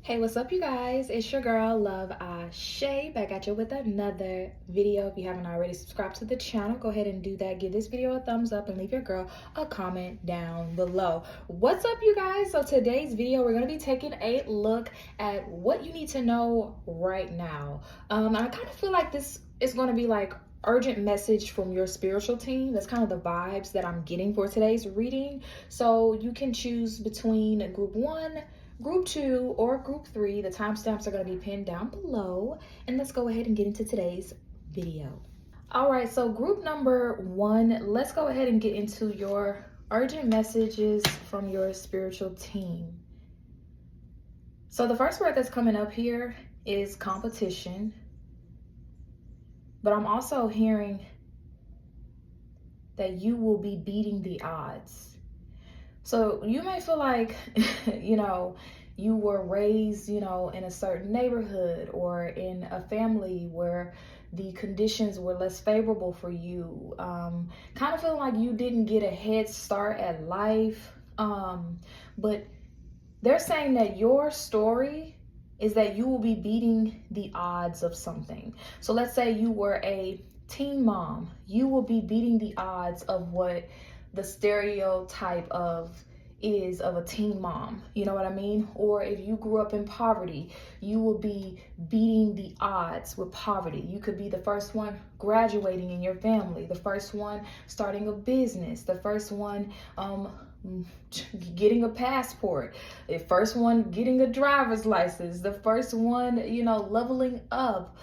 Hey, what's up, you guys? It's your girl, Love Shay, back at you with another video. If you haven't already subscribed to the channel, go ahead and do that. Give this video a thumbs up and leave your girl a comment down below. What's up, you guys? So today's video, we're going to be taking a look at what you need to know right now. I kind of feel like this is going to be like urgent message from your spiritual team. That's kind of the vibes that I'm getting for today's reading. So you can choose between group 1, Group 2, or Group 3. The timestamps are going to be pinned down below. And let's go ahead and get into today's video. All right, so group number 1, let's go ahead and get into your urgent messages from your spiritual team. So the first word that's coming up here is competition. But I'm also hearing that you will be beating the odds. So you may feel like, you were raised, in a certain neighborhood or in a family where the conditions were less favorable for you. Kind of feeling like you didn't get a head start at life. But they're saying that your story is that you will be beating the odds of something. So let's say you were a teen mom. You will be beating the odds of what the stereotype is of a teen mom, you know what I mean? Or if you grew up in poverty, you will be beating the odds with poverty. You could be the first one graduating in your family, the first one starting a business, the first one getting a passport, the first one getting a driver's license, the first one, leveling up.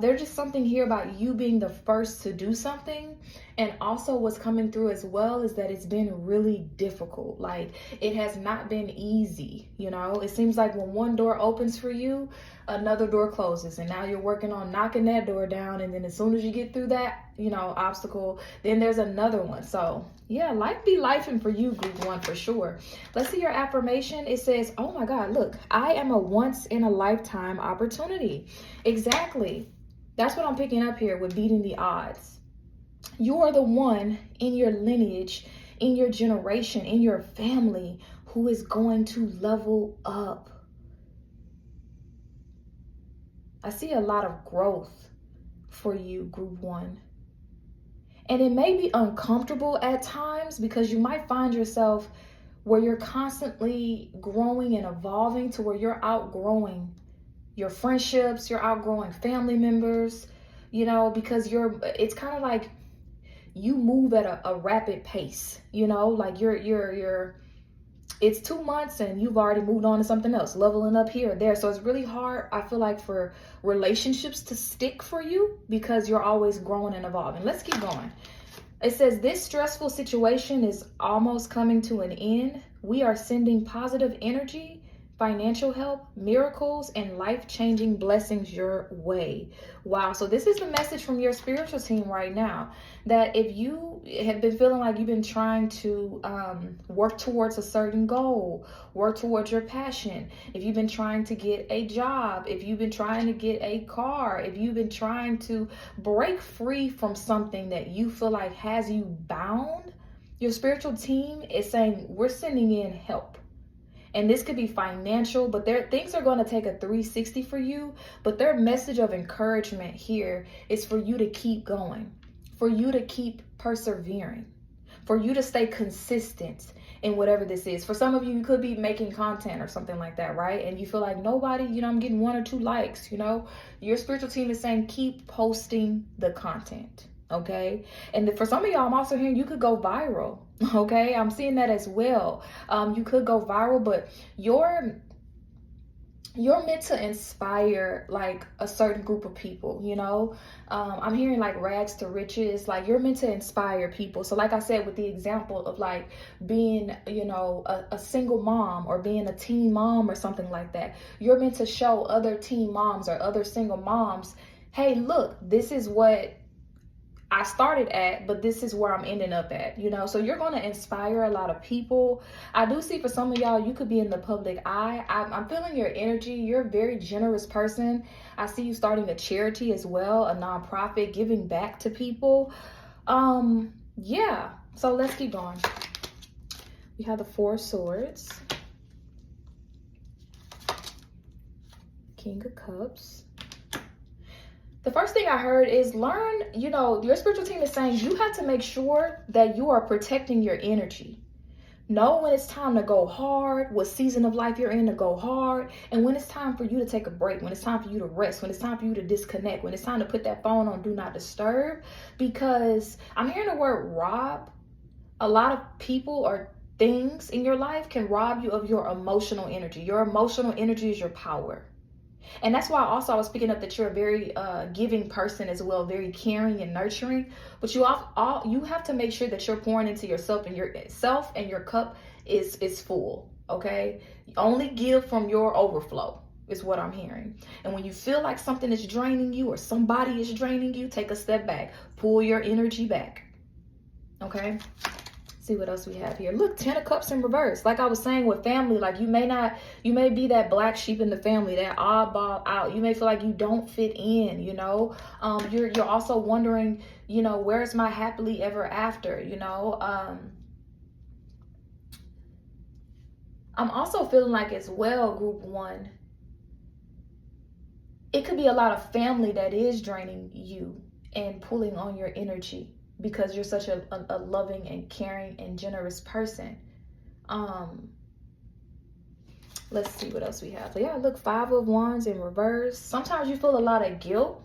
There's just something here about you being the first to do something. And also what's coming through as well is that it's been really difficult. Like, it has not been easy. It seems like when one door opens for you, another door closes, and now you're working on knocking that door down. And then as soon as you get through that, obstacle, then there's another one. So yeah, life be lifing for you, group 1, for sure. Let's see your affirmation. It says, oh my God, look, I am a once in a lifetime opportunity. Exactly. That's what I'm picking up here with beating the odds. You are the one in your lineage, in your generation, in your family who is going to level up. I see a lot of growth for you, group 1. And it may be uncomfortable at times because you might find yourself where you're constantly growing and evolving to where you're outgrowing your friendships, you're outgrowing family members, because it's kind of like you move at a rapid pace, like it's 2 months and you've already moved on to something else, leveling up here or there. So it's really hard, I feel like, for relationships to stick for you because you're always growing and evolving. Let's keep going. It says, this stressful situation is almost coming to an end. We are sending positive energy, financial help, miracles, and life-changing blessings your way. Wow. So this is the message from your spiritual team right now, that if you have been feeling like you've been trying to work towards a certain goal, work towards your passion, if you've been trying to get a job, if you've been trying to get a car, if you've been trying to break free from something that you feel like has you bound, your spiritual team is saying, we're sending in help. And this could be financial, but things are going to take a 360 for you. But their message of encouragement here is for you to keep going, for you to keep persevering, for you to stay consistent in whatever this is. For some of you, you could be making content or something like that, right? And you feel like nobody, I'm getting 1 or 2 likes, Your spiritual team is saying, keep posting the content. Okay. And for some of y'all, I'm also hearing you could go viral. Okay. I'm seeing that as well. You could go viral, but you're meant to inspire like a certain group of people, I'm hearing like rags to riches, like you're meant to inspire people. So like I said, with the example of like being, a single mom or being a teen mom or something like that, you're meant to show other teen moms or other single moms, hey, look, this is what I started at, but this is where I'm ending up at, so you're going to inspire a lot of people. I do see for some of y'all, you could be in the public eye. I'm feeling your energy. You're a very generous person. I see you starting a charity as well, a nonprofit, giving back to people. Yeah, so let's keep going. We have the 4 of Swords. King of Cups. The first thing I heard is learn, your spiritual team is saying you have to make sure that you are protecting your energy. Know when it's time to go hard, what season of life you're in to go hard, and when it's time for you to take a break, when it's time for you to rest, when it's time for you to disconnect, when it's time to put that phone on Do Not Disturb. Because I'm hearing the word rob. A lot of people or things in your life can rob you of your emotional energy. Your emotional energy is your power. And that's why also I was picking up that you're a very giving person as well, very caring and nurturing. But you have to make sure that you're pouring into yourself, and your cup is full. Okay, only give from your overflow is what I'm hearing. And when you feel like something is draining you or somebody is draining you, take a step back, pull your energy back. Okay. See what else we have here. Look, 10 of Cups in reverse. Like I was saying with family, like you may be that black sheep in the family, that oddball out. You may feel like you don't fit in, you're also wondering, where's my happily ever after, I'm also feeling like as well, group 1, it could be a lot of family that is draining you and pulling on your energy, because you're such a loving and caring and generous person. Let's see what else we have. So yeah, look, 5 of Wands in reverse. Sometimes you feel a lot of guilt.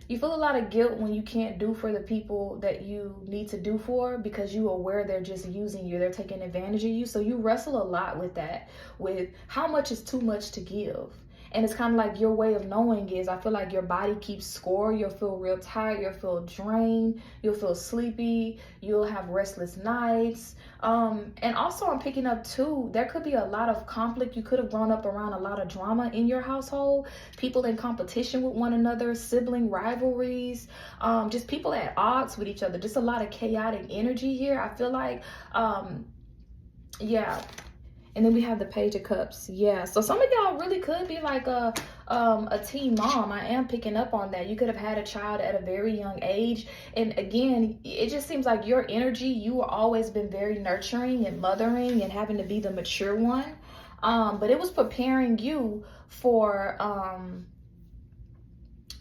You feel a lot of guilt when you can't do for the people that you need to do for, because you're aware they're just using you. They're taking advantage of you. So you wrestle a lot with that, with how much is too much to give. And it's kind of like your way of knowing is, I feel like your body keeps score. You'll feel real tired. You'll feel drained. You'll feel sleepy. You'll have restless nights. And also I'm picking up too, there could be a lot of conflict. You could have grown up around a lot of drama in your household. People in competition with one another, sibling rivalries, just people at odds with each other. Just a lot of chaotic energy here. I feel like, yeah. And then we have the Page of Cups. Yeah, so some of y'all really could be like a teen mom. I am picking up on that. You could have had a child at a very young age. And again, it just seems like your energy, you have always been very nurturing and mothering and having to be the mature one. But it was preparing you for...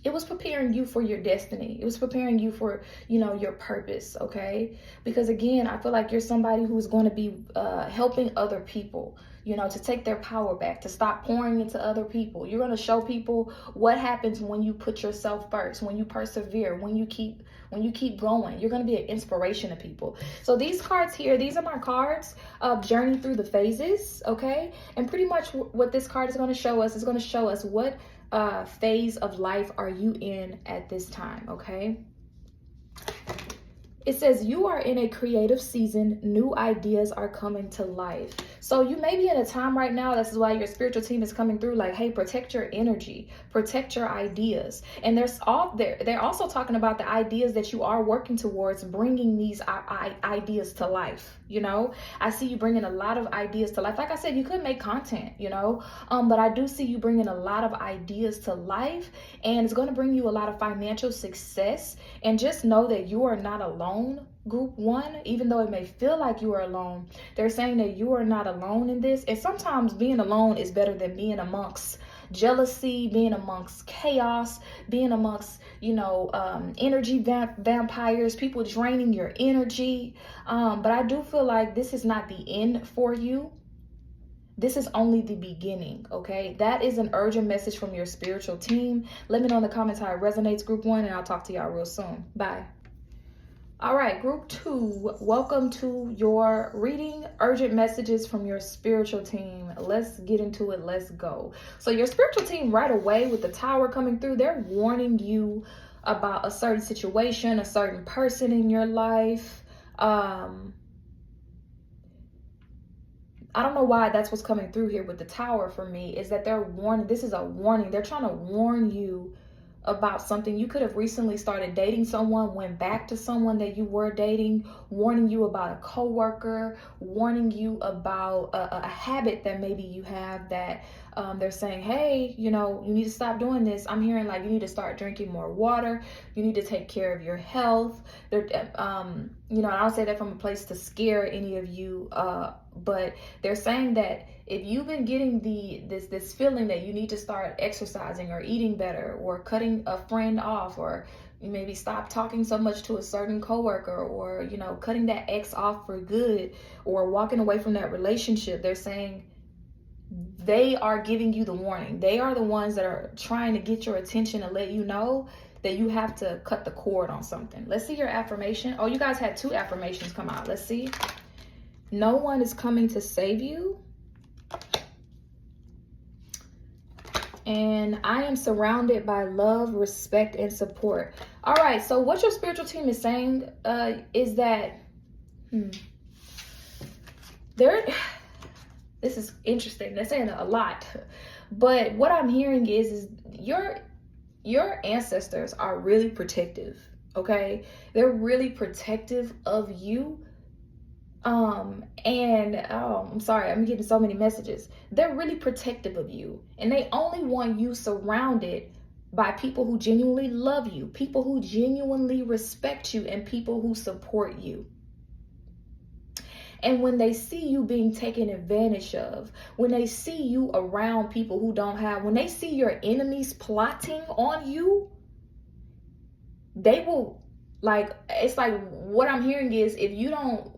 it was preparing you for your destiny. It was preparing you for, your purpose, okay? Because again, I feel like you're somebody who's going to be helping other people, to take their power back, to stop pouring into other people. You're going to show people what happens when you put yourself first, when you persevere, when you keep going. You're going to be an inspiration to people. So these cards here, these are my cards of journey through the phases, okay? And pretty much what this card is going to show us is going to show us what phase of life are you in at this time, okay? It says you are in a creative season. New ideas are coming to life. So you may be in a time right now. This is why your spiritual team is coming through like, hey, protect your energy, protect your ideas. And they're also talking about the ideas that you are working towards, bringing these ideas to life. I see you bringing a lot of ideas to life. Like I said, you could make content, but I do see you bringing a lot of ideas to life, and it's going to bring you a lot of financial success. And just know that you are not alone, group 1, even though it may feel like you are alone. They're saying that you are not alone in this. And sometimes being alone is better than being amongst jealousy, being amongst chaos, being amongst, energy vampires, people draining your energy. But I do feel like this is not the end for you. This is only the beginning, okay? That is an urgent message from your spiritual team. Let me know in the comments how it resonates, group 1, and I'll talk to y'all real soon. Bye. All right, group 2, welcome to your reading. Urgent messages from your spiritual team. Let's get into it. Let's go. So your spiritual team right away with the Tower coming through, they're warning you about a certain situation, a certain person in your life. I don't know why that's what's coming through here with the Tower for me, is that they're warning. This is a warning. They're trying to warn you about something. You could have recently started dating someone, went back to someone that you were dating, warning you about a coworker, warning you about a habit that maybe you have that they're saying, hey, you need to stop doing this. I'm hearing like you need to start drinking more water. You need to take care of your health. I don't say that from a place to scare any of you, but they're saying that if you've been getting this feeling that you need to start exercising or eating better or cutting a friend off, or maybe stop talking so much to a certain coworker, or cutting that ex off for good, or walking away from that relationship, they're saying they are giving you the warning. They are the ones that are trying to get your attention and let you know that you have to cut the cord on something. Let's see your affirmation. Oh, you guys had 2 affirmations come out. Let's see. No one is coming to save you. And I am surrounded by love, respect, and support. All right, so what your spiritual team is saying is that this is interesting. They're saying a lot. But what I'm hearing is your ancestors are really protective, okay? They're really protective of you. I'm sorry, I'm getting so many messages. They're really protective of you, and they only want you surrounded by people who genuinely love you, people who genuinely respect you, and people who support you. And when they see you being taken advantage of, when they see you around people who don't have, when they see your enemies plotting on you, they will, it's like what I'm hearing is, if you don't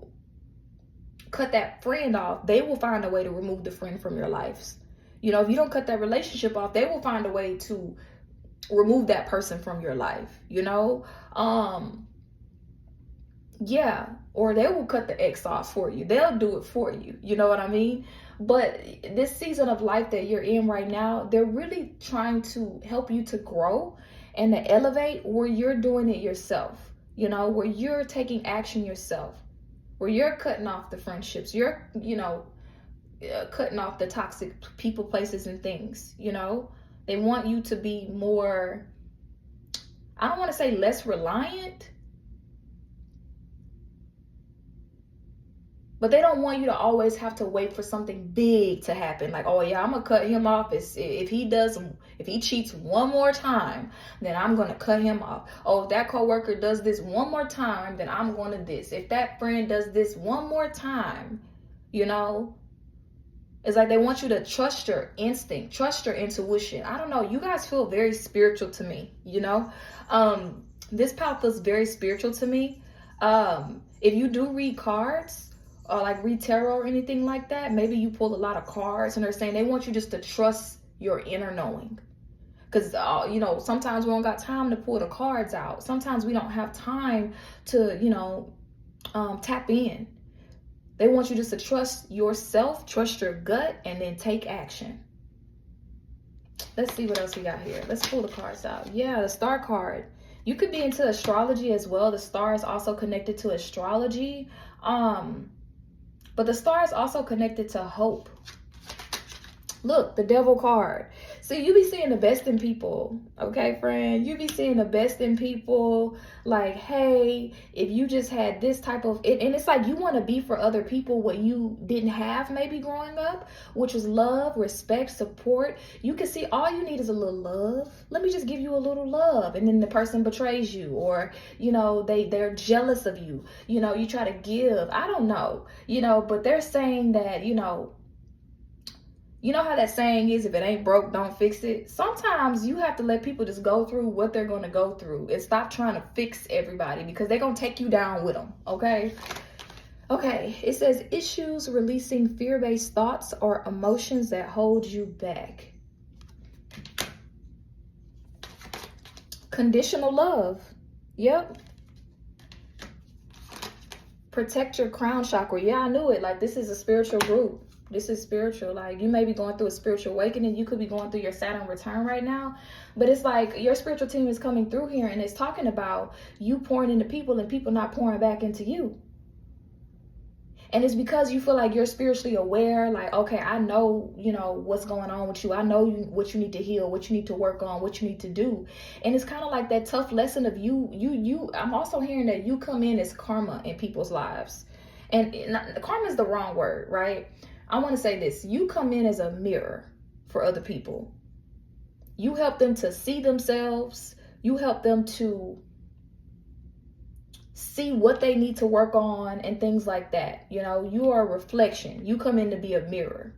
cut that friend off, they will find a way to remove the friend from your lives. If you don't cut that relationship off, they will find a way to remove that person from your life, yeah, or they will cut the ex off for you. They'll do it for you. You know what I mean? But this season of life that you're in right now, they're really trying to help you to grow and to elevate where you're doing it yourself, where you're taking action yourself, where you're cutting off the friendships, you're, cutting off the toxic people, places, and things, They want you to be more, I don't want to say less reliant, but they don't want you to always have to wait for something big to happen. Like, oh yeah, I'm gonna cut him off. If he cheats one more time, then I'm gonna cut him off. Oh, if that coworker does this one more time, then I'm gonna this. If that friend does this one more time, it's like they want you to trust your instinct, trust your intuition. I don't know. You guys feel very spiritual to me, This path feels very spiritual to me. If you do read cards, or read tarot or anything like that, maybe you pull a lot of cards, and they're saying they want you just to trust your inner knowing. Because, sometimes we don't got time to pull the cards out. Sometimes we don't have time to, tap in. They want you just to trust yourself, trust your gut, and then take action. Let's see what else we got here. Let's pull the cards out. Yeah, the Star card. You could be into astrology as well. The Star is also connected to astrology. But the Star is also connected to hope. Look, the Devil card. See, you be seeing the best in people, okay, friend? You be seeing the best in people. Like, hey, if you just had this type of, and it's like you want to be for other people what you didn't have maybe growing up, which was love, respect, support. You can see all you need is a little love. Let me just give you a little love. And then the person betrays you, or, they're jealous of you. You try to give. I don't know, but they're saying that, you know how that saying is, if it ain't broke, don't fix it. Sometimes you have to let people just go through what they're going to go through and stop trying to fix everybody, because they're going to take you down with them. Okay. It says issues releasing fear-based thoughts or emotions that hold you back. Conditional love. Yep. Protect your crown chakra. Yeah, I knew it. This is a spiritual group. This is spiritual. You may be going through a spiritual awakening. You could be going through your Saturn return right now. But it's like your spiritual team is coming through here, and it's talking about you pouring into people and people not pouring back into you. And it's because you feel like you're spiritually aware. Like, okay, I know, what's going on with you. I know what you need to heal, what you need to work on, what you need to do. And it's kind of like that tough lesson of you. I'm also hearing that you come in as karma in people's lives. And karma is the wrong word, right? I want to say this. You come in as a mirror for other people. You help them to see themselves. You help them to see what they need to work on and things like that. You are a reflection. You come in to be a mirror.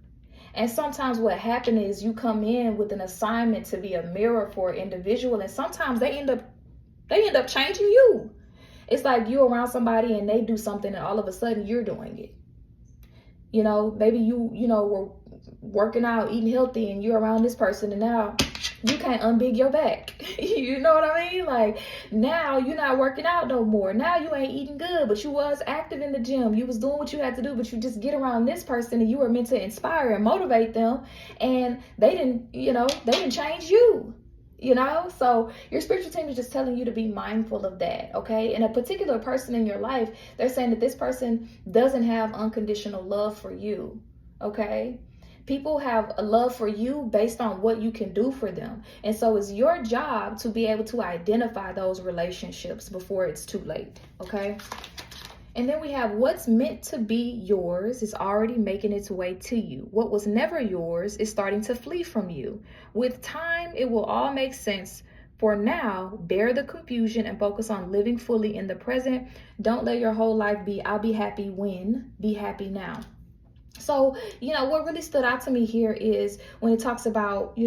And sometimes what happens is you come in with an assignment to be a mirror for an individual, and sometimes they end up changing you. It's like you're around somebody and they do something and all of a sudden you're doing it. You know, maybe you were working out, eating healthy, and you're around this person and now you can't unbig your back. You know what I mean? Like, now you're not working out no more. Now you ain't eating good, but you was active in the gym. You was doing what you had to do, but you just get around this person and you were meant to inspire and motivate them, and they didn't change you. You know, so your spiritual team is just telling you to be mindful of that, okay? And a particular person in your life, they're saying that this person doesn't have unconditional love for you, okay? People have a love for you based on what you can do for them. And so it's your job to be able to identify those relationships before it's too late, okay? And then we have what's meant to be yours is already making its way to you. What was never yours is starting to flee from you. With time, it will all make sense. For now, bear the confusion and focus on living fully in the present. Don't let your whole life be, I'll be happy when, be happy now. So, what really stood out to me here is when it talks about,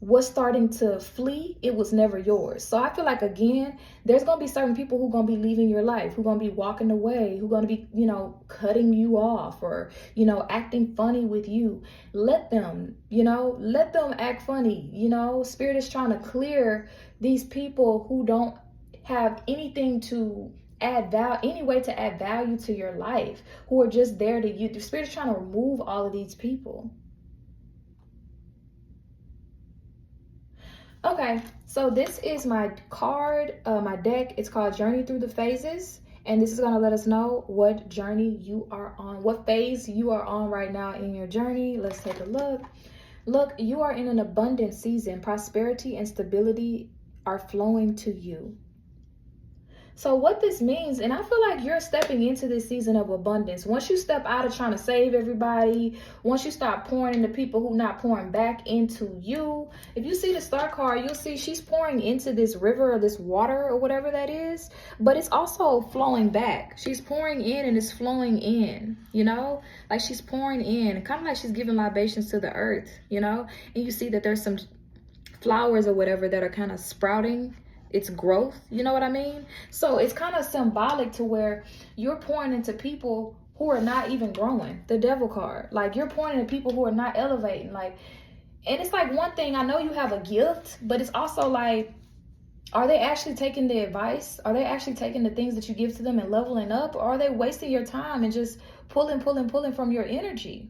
what's starting to flee, it was never yours. So I feel like, again, there's going to be certain people who are going to be leaving your life, who are going to be walking away, who are going to be, cutting you off or, acting funny with you. Let them act funny. Spirit is trying to clear these people who don't have anything to add value, any way to add value to your life, who are just there to you. The Spirit is trying to remove all of these people. Okay, so this is my card, my deck. It's called Journey Through the Phases. And this is going to let us know what journey you are on, what phase you are on right now in your journey. Let's take a look. Look, you are in an abundant season. Prosperity and stability are flowing to you. So what this means, and I feel like you're stepping into this season of abundance. Once you step out of trying to save everybody, once you start pouring into people who not pouring back into you, if you see the Star card, you'll see she's pouring into this river or this water or whatever that is, but it's also flowing back. She's pouring in and it's flowing in, like she's pouring in, kind of like she's giving libations to the earth, and you see that there's some flowers or whatever that are kind of sprouting. It's growth, you know what I mean? So it's kind of symbolic to where you're pouring into people who are not even growing. The Devil card, like you're pouring into people who are not elevating, and it's like, one thing, I know you have a gift, but it's also like, are they actually taking the advice? Are they actually taking the things that you give to them and leveling up? Or are they wasting your time and just pulling from your energy?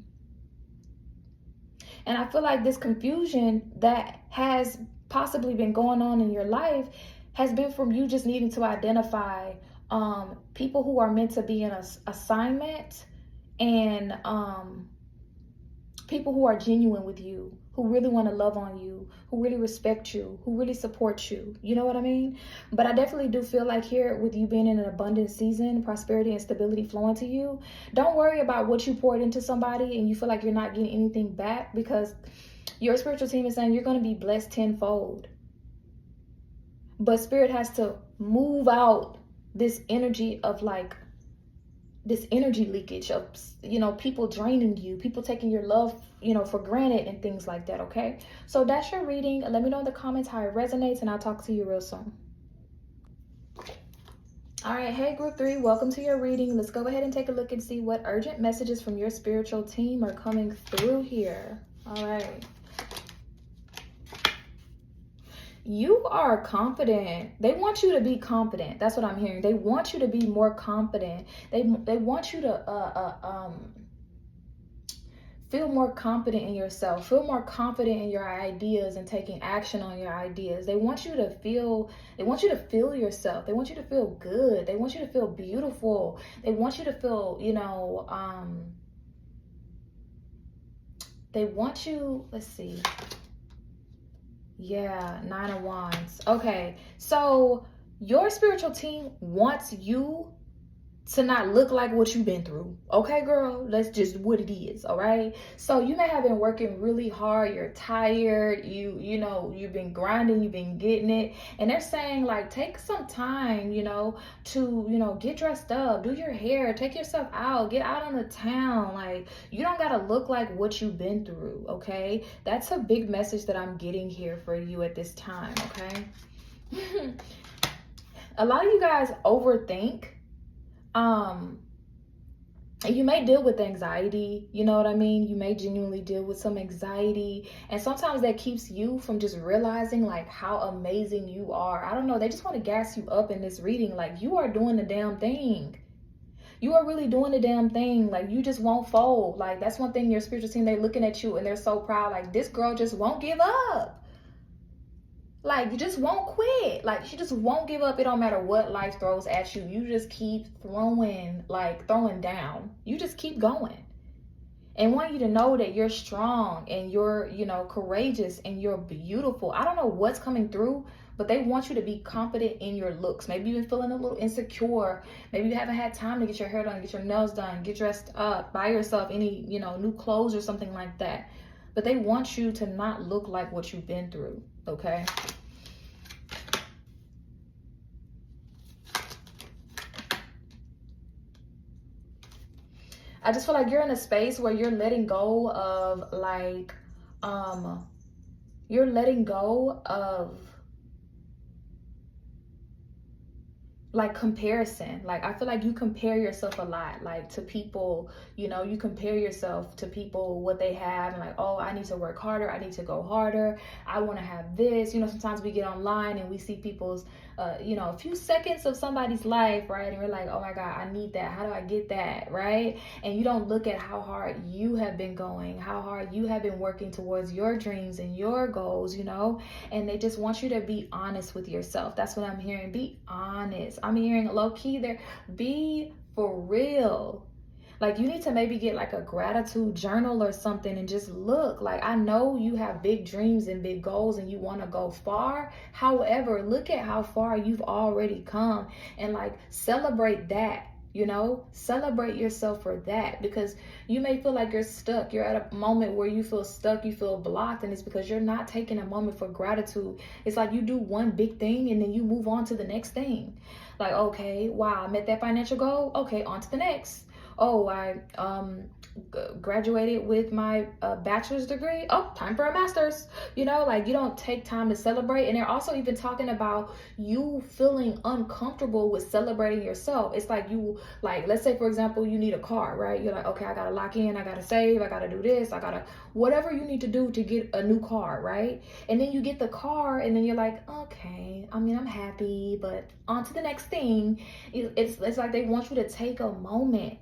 And I feel like this confusion that has possibly been going on in your life has been from you just needing to identify people who are meant to be in an assignment, and people who are genuine with you, who really want to love on you, who really respect you, who really support you. You know what I mean? But I definitely do feel like here, with you being in an abundant season, prosperity and stability flowing to you, don't worry about what you poured into somebody and you feel like you're not getting anything back, because your spiritual team is saying you're going to be blessed tenfold. But Spirit has to move out this energy of this energy leakage of, people draining you, people taking your love, for granted and things like that, okay? So that's your reading. Let me know in the comments how it resonates, and I'll talk to you real soon. All right, hey group 3, welcome to your reading. Let's go ahead and take a look and see what urgent messages from your spiritual team are coming through here. All right. You are confident. They want you to be confident. That's what I'm hearing. They want you to be more confident. They want you to feel more confident in yourself. Feel more confident in your ideas and taking action on your ideas. They want you to feel yourself. They want you to feel good. They want you to feel beautiful. They want you to feel, they want you, let's see. Yeah, 9 of Wands. Okay, so your spiritual team wants you to not look like what you've been through. Okay, girl, that's just what it is. All right. So you may have been working really hard. You're tired. You know, you've been grinding, you've been getting it. And they're saying, like, take some time, to, get dressed up, do your hair, take yourself out, get out on the town. Like, you don't got to look like what you've been through. Okay. That's a big message that I'm getting here for you at this time. Okay. A lot of you guys overthink. You may deal with anxiety, you know what I mean? You may genuinely deal with some anxiety, and sometimes that keeps you from just realizing like how amazing you are. I don't know, they just want to gas you up in this reading, like you are doing the damn thing. You are really doing the damn thing. Like, you just won't fold. Like, that's one thing your spiritual team, they're looking at you and they're so proud. Like, this girl just won't give up. Like, you just won't quit. Like, she just won't give up. It don't matter what life throws at you. You just keep throwing down. You just keep going. And I want you to know that you're strong and you're, courageous and you're beautiful. I don't know what's coming through, but they want you to be confident in your looks. Maybe you've been feeling a little insecure. Maybe you haven't had time to get your hair done, get your nails done, get dressed up, buy yourself any, new clothes or something like that. But they want you to not look like what you've been through, okay? I just feel like you're in a space where you're letting go of you're letting go of comparison. Like, I feel like you compare yourself a lot, like to people, you compare yourself to people, what they have, and like, oh, I need to work harder, I need to go harder, I want to have this. Sometimes we get online and we see people's a few seconds of somebody's life, right? And we're like, oh my God, I need that. How do I get that, right? And you don't look at how hard you have been going, how hard you have been working towards your dreams and your goals, and they just want you to be honest with yourself. That's what I'm hearing. Be honest. I'm hearing low key there. Be for real. Like, you need to maybe get like a gratitude journal or something and just look. Like, I know you have big dreams and big goals and you want to go far. However, look at how far you've already come and like celebrate that. Celebrate yourself for that, because you may feel like you're stuck. You're at a moment where you feel stuck, you feel blocked, and it's because you're not taking a moment for gratitude. It's like you do one big thing and then you move on to the next thing. Like, okay, wow, I met that financial goal. Okay, on to the next. Oh, I graduated with my bachelor's degree. Oh, time for a master's. Like, you don't take time to celebrate. And they're also even talking about you feeling uncomfortable with celebrating yourself. It's like you, like, let's say, for example, you need a car, right? You're like, okay, I got to lock in, I got to save, I got to do this, I got to, whatever you need to do to get a new car, right? And then you get the car and then you're like, okay, I mean, I'm happy, but on to the next thing. It's like they want you to take a moment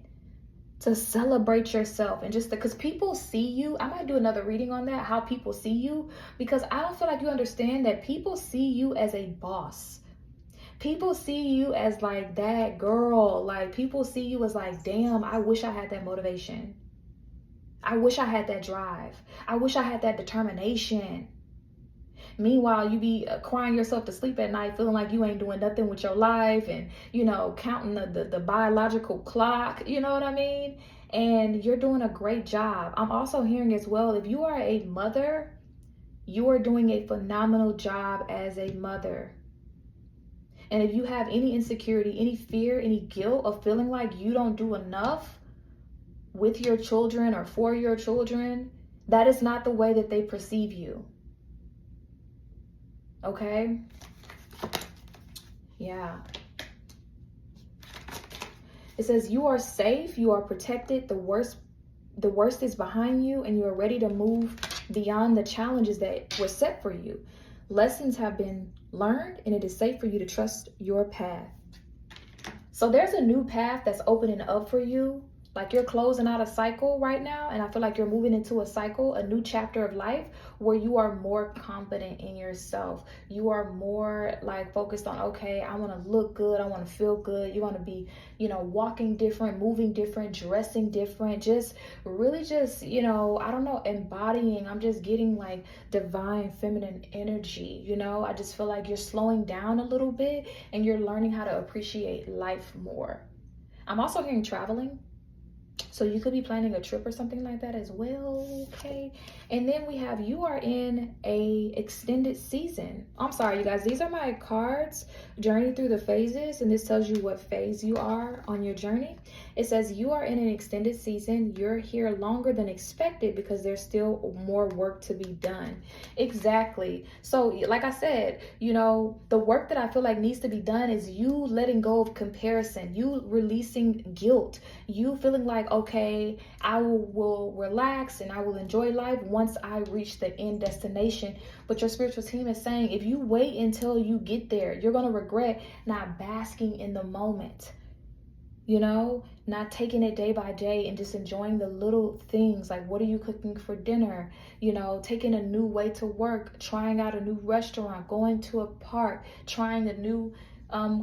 to celebrate yourself, and just because people see you. I might do another reading on that, how people see you, because I don't feel like you understand that people see you as a boss. People see you as like that girl. Like, people see you as like, damn, I wish I had that motivation. I wish I had that drive. I wish I had that determination. Meanwhile, you be crying yourself to sleep at night, feeling like you ain't doing nothing with your life, and, counting the biological clock, you know what I mean? And you're doing a great job. I'm also hearing as well, if you are a mother, you are doing a phenomenal job as a mother. And if you have any insecurity, any fear, any guilt of feeling like you don't do enough with your children or for your children, that is not the way that they perceive you. Okay? Yeah. It says you are safe, you are protected, the worst is behind you, and you are ready to move beyond the challenges that were set for you. Lessons have been learned, and it is safe for you to trust your path. So there's a new path that's opening up for you. Like, you're closing out a cycle right now, and I feel like you're moving into a cycle, a new chapter of life where you are more confident in yourself. You are more like focused on, okay, I want to look good, I want to feel good. You want to be, walking different, moving different, dressing different, just really just, I don't know, embodying. I'm just getting like divine feminine energy, I just feel like you're slowing down a little bit and you're learning how to appreciate life more. I'm also hearing traveling. So you could be planning a trip or something like that as well, okay? And then we have you are in a extended season. I'm sorry, you guys. These are my cards, journey through the phases, and this tells you what phase you are on your journey. It says you are in an extended season. You're here longer than expected because there's still more work to be done. Exactly. So like I said, you know, the work that I feel like needs to be done is you letting go of comparison, you releasing guilt, you feeling like, okay, I will relax and I will enjoy life once I reach the end destination. But your spiritual team is saying, if you wait until you get there, you're going to regret not basking in the moment. You know, not taking it day by day and just enjoying the little things, like what are you cooking for dinner, you know, taking a new way to work, trying out a new restaurant, going to a park, trying a new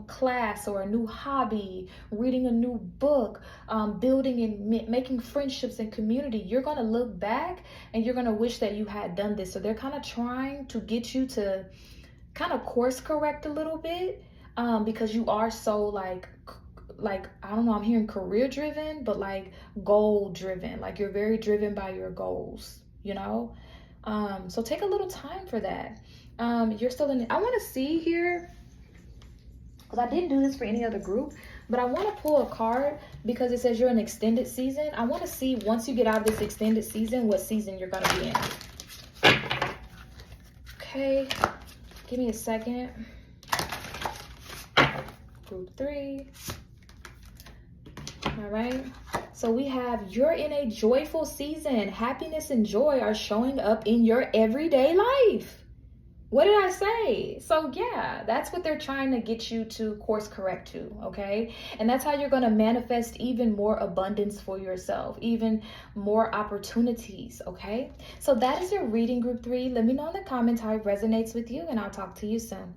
class or a new hobby, reading a new book, building and making friendships and community. You're going to look back and you're going to wish that you had done this. So they're kind of trying to get you to kind of course correct a little bit, because you are so like I don't know, I'm hearing career driven, but like goal driven. Like you're very driven by your goals, you know? So take a little time for that. You're still in, I want to see here, because I didn't do this for any other group, but I want to pull a card because it says you're in extended season. I want to see once you get out of this extended season, what season you're going to be in. Okay, give me a second. Group 3. All right, so we have you're in a joyful season. Happiness and joy are showing up in your everyday life. What did I say? So yeah, that's what they're trying to get you to course correct to, okay? And that's how you're going to manifest even more abundance for yourself, even more opportunities, okay? So that is your reading, group 3. Let me know in the comments how it resonates with you, and I'll talk to you soon.